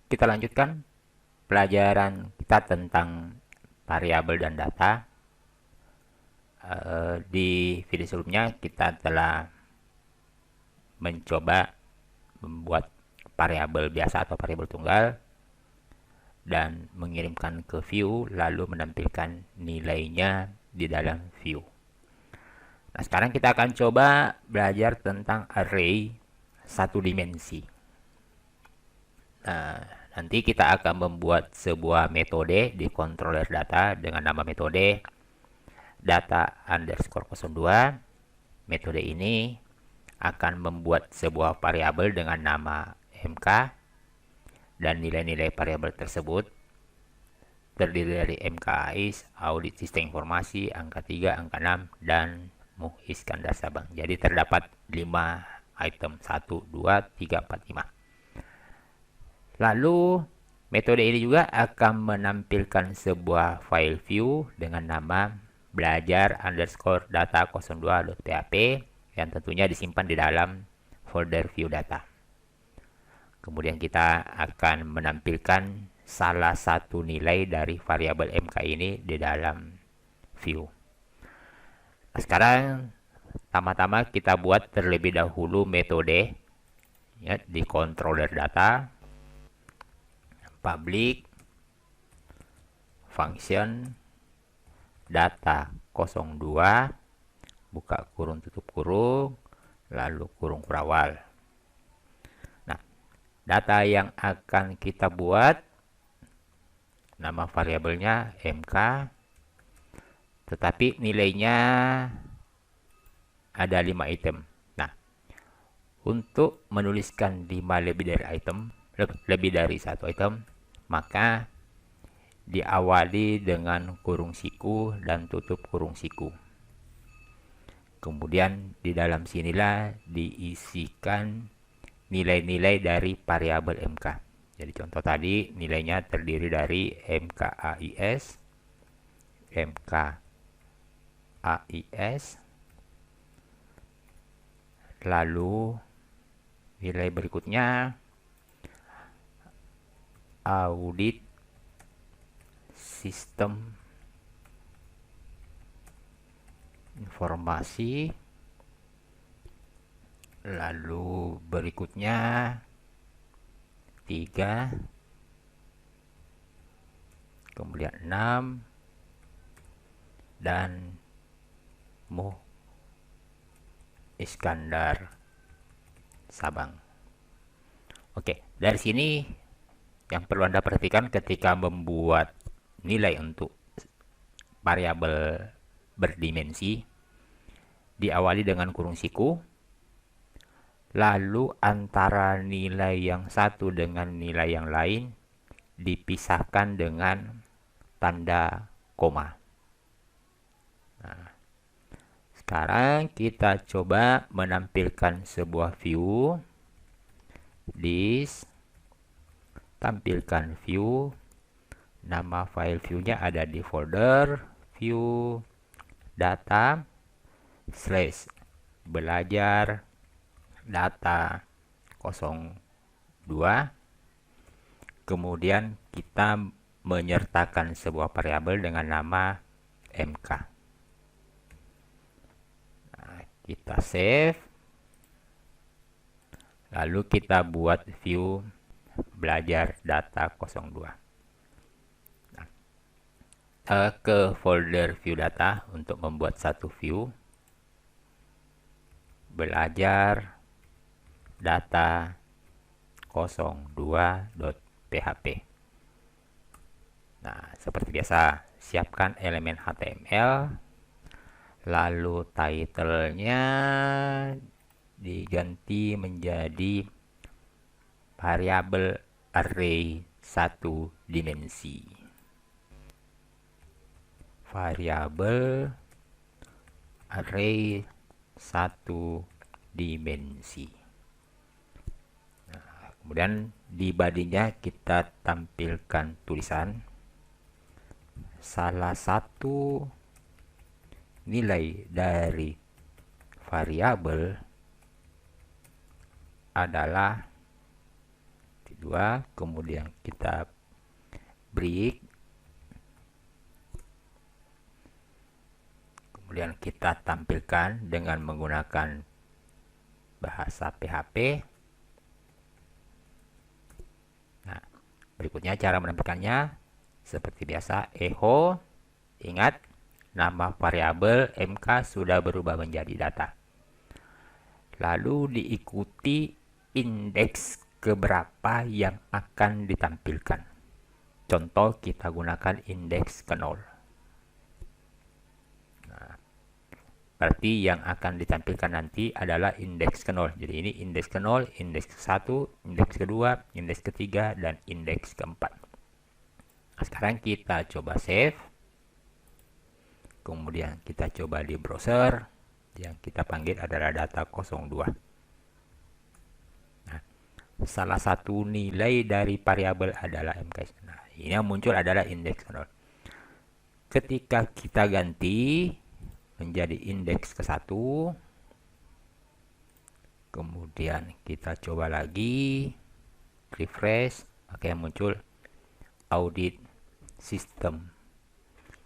kita lanjutkan pelajaran kita tentang variabel dan data. Di video sebelumnya kita telah mencoba membuat variabel biasa atau variabel tunggal dan mengirimkan ke view lalu menampilkan nilainya di dalam view. Nah, sekarang kita akan coba belajar tentang array satu dimensi. Nah, nanti kita akan membuat sebuah metode di controller data dengan nama metode data underscore 02. Metode ini akan membuat sebuah variabel dengan nama mk dan nilai-nilai variabel tersebut terdiri dari mkais, audit sistem informasi, angka 3, angka 6, dan Muh Iskandar Sabang. Jadi terdapat 5 item 1, 2, 3, 4, 5. Lalu metode ini juga akan menampilkan sebuah file view dengan nama belajar underscore data 02.php yang tentunya disimpan di dalam folder view data. Kemudian kita akan menampilkan salah satu nilai dari variabel mk ini di dalam view. Nah, sekarang pertama-tama kita buat terlebih dahulu metode ya, di controller data public function data 02 buka kurung tutup kurung lalu kurung berawal. Nah, data yang akan kita buat nama variabelnya mk, tetapi nilainya ada 5 item. Nah, untuk menuliskan 5 lebih dari satu item, maka diawali dengan kurung siku dan tutup kurung siku. Kemudian di dalam sinilah diisikan nilai-nilai dari variabel mk. Jadi contoh tadi nilainya terdiri dari mkais, lalu nilai berikutnya audit sistem informasi, lalu berikutnya 3, kemudian 6, dan Muh Iskandar Sabang. Oke, dari sini yang perlu Anda perhatikan ketika membuat nilai untuk variabel berdimensi, diawali dengan kurung siku, lalu antara nilai yang satu dengan nilai yang lain dipisahkan dengan tanda koma. Nah, sekarang kita coba menampilkan sebuah view. Tampilkan view. Nama file view-nya ada di folder view data / belajar data 02. Kemudian kita menyertakan sebuah variabel dengan nama mk. Nah, kita save. Lalu kita buat view belajar data 02. Nah, ke folder view data untuk membuat satu view belajar data 02.php. Nah, seperti biasa, siapkan elemen HTML, lalu title-nya diganti menjadi variabel array satu dimensi. Variabel array satu dimensi. Nah, kemudian di bodinya kita tampilkan tulisan salah satu nilai dari variabel adalah 2, kemudian kita break, kemudian kita tampilkan dengan menggunakan bahasa PHP. Nah, berikutnya cara menampilkannya seperti biasa, echo. Ingat, nama variabel MK sudah berubah menjadi data. Lalu diikuti indeks keberapa yang akan ditampilkan. Contoh, kita gunakan indeks ke 0. Nah, berarti yang akan ditampilkan nanti adalah indeks ke 0. Jadi ini indeks ke 0, indeks ke 1, indeks kedua, indeks ketiga, dan indeks keempat. Nah, sekarang kita coba save. Kemudian kita coba di browser. Yang kita panggil adalah data 02. Nah, salah satu nilai dari variabel adalah MK. Nah, ini yang muncul adalah indeks ke 0. Ketika kita ganti menjadi indeks ke 1, kemudian kita coba lagi, refresh, maka yang muncul audit sistem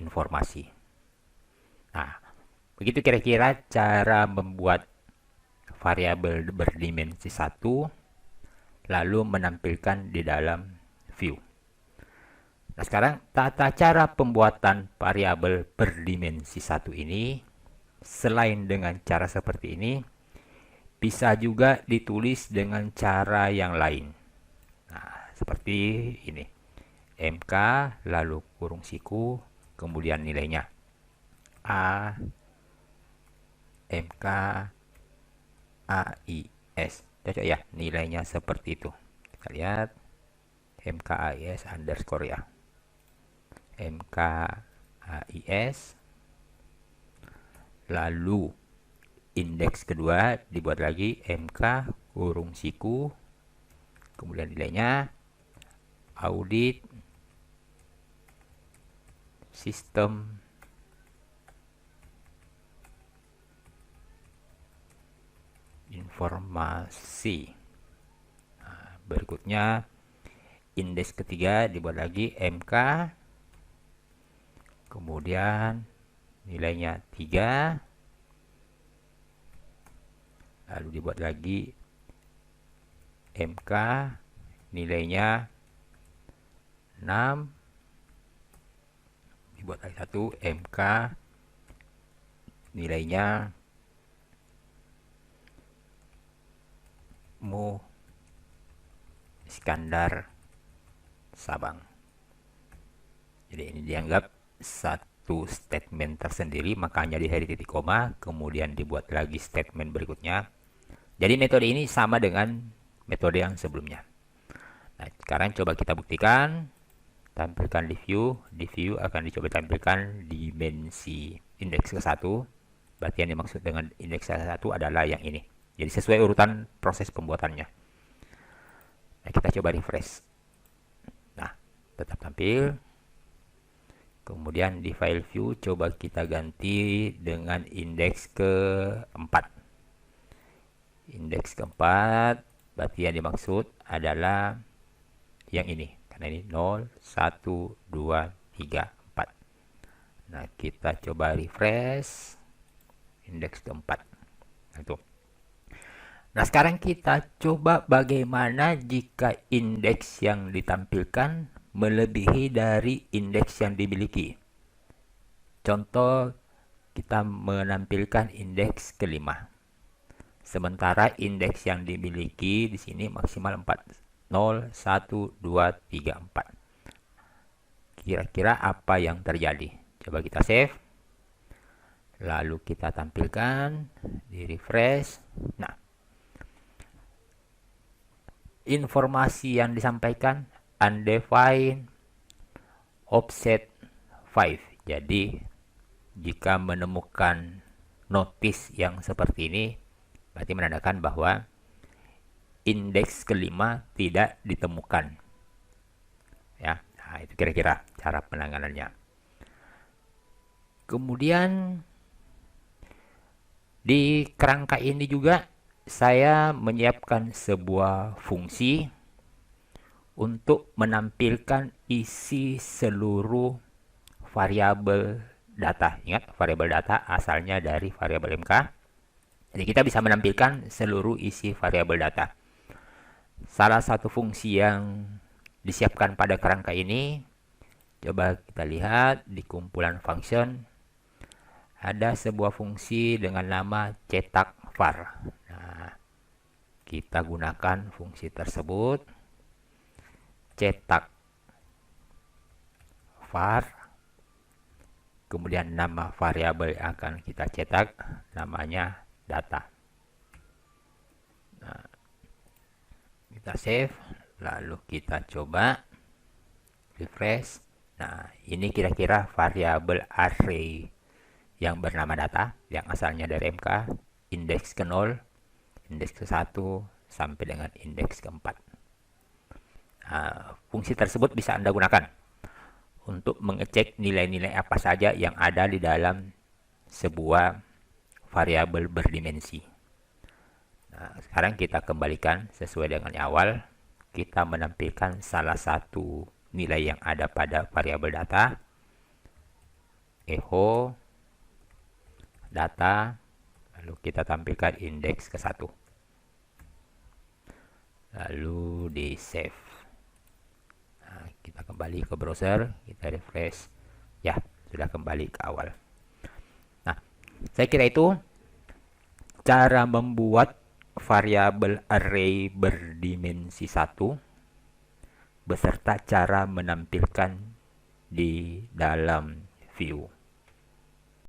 informasi. Nah, begitu kira-kira cara membuat variabel berdimensi 1 lalu menampilkan di dalam view. Nah, sekarang tata cara pembuatan variabel berdimensi 1 ini, selain dengan cara seperti ini, bisa juga ditulis dengan cara yang lain. Nah, seperti ini. MK, lalu kurung siku, kemudian nilainya. A, MK, AIS. Cocok ya, nilainya seperti itu. Kita lihat. MK, AIS, underscore ya. MK, AIS. Lalu indeks kedua dibuat lagi MK kurung siku, kemudian nilainya audit sistem informasi. Nah, berikutnya indeks ketiga dibuat lagi MK, kemudian nilainya 3, lalu dibuat lagi MK, nilainya 6, dibuat lagi 1 MK, nilainya Mu Iskandar Sabang. Jadi ini dianggap satu statement tersendiri, makanya di hari titik koma, kemudian dibuat lagi statement berikutnya. Jadi metode ini sama dengan metode yang sebelumnya. Nah, sekarang coba kita buktikan. Tampilkan di view. Di view akan dicoba tampilkan dimensi indeks ke 1. Berarti yang dimaksud dengan indeks ke 1 adalah yang ini. Jadi sesuai urutan proses pembuatannya. Nah, kita coba refresh. Nah, tetap tampil. Kemudian di file view coba kita ganti dengan indeks keempat. Indeks keempat berarti yang dimaksud adalah yang ini. Karena ini 0, 1, 2, 3, 4. Nah, kita coba refresh indeks keempat. Nah, itu. Nah, sekarang kita coba bagaimana jika indeks yang ditampilkan melebihi dari indeks yang dimiliki. Contoh, kita menampilkan indeks kelima. Sementara indeks yang dimiliki di sini maksimal 4. 0, 1, 2, 3, 4. Kira-kira apa yang terjadi? Coba kita save. Lalu kita tampilkan di refresh. Nah, informasi yang disampaikan undefined offset 5. Jadi jika menemukan notice yang seperti ini, berarti menandakan bahwa indeks kelima tidak ditemukan. Ya, nah, itu kira-kira cara penanganannya. Kemudian di kerangka ini juga saya menyiapkan sebuah fungsi untuk menampilkan isi seluruh variabel data. Ingat, variabel data asalnya dari variabel MK. Jadi kita bisa menampilkan seluruh isi variabel data. Salah satu fungsi yang disiapkan pada kerangka ini, coba kita lihat di kumpulan function, ada sebuah fungsi dengan nama cetak var. Nah, kita gunakan fungsi tersebut, cetak var, kemudian nama variabel yang akan kita cetak namanya data. Nah, kita save, lalu kita coba refresh. Nah, ini kira-kira variabel array yang bernama data, yang asalnya dari MK, indeks ke 0, indeks ke 1, sampai dengan indeks ke 4. Nah, fungsi tersebut bisa Anda gunakan untuk mengecek nilai-nilai apa saja yang ada di dalam sebuah variabel berdimensi. Nah, sekarang kita kembalikan sesuai dengan yang awal. Kita menampilkan salah satu nilai yang ada pada variabel data, echo data, lalu kita tampilkan indeks ke 1, lalu di save. Nah, kita kembali ke browser, kita refresh, ya sudah kembali ke awal. Nah, saya kira itu cara membuat variabel array berdimensi 1 beserta cara menampilkan di dalam view.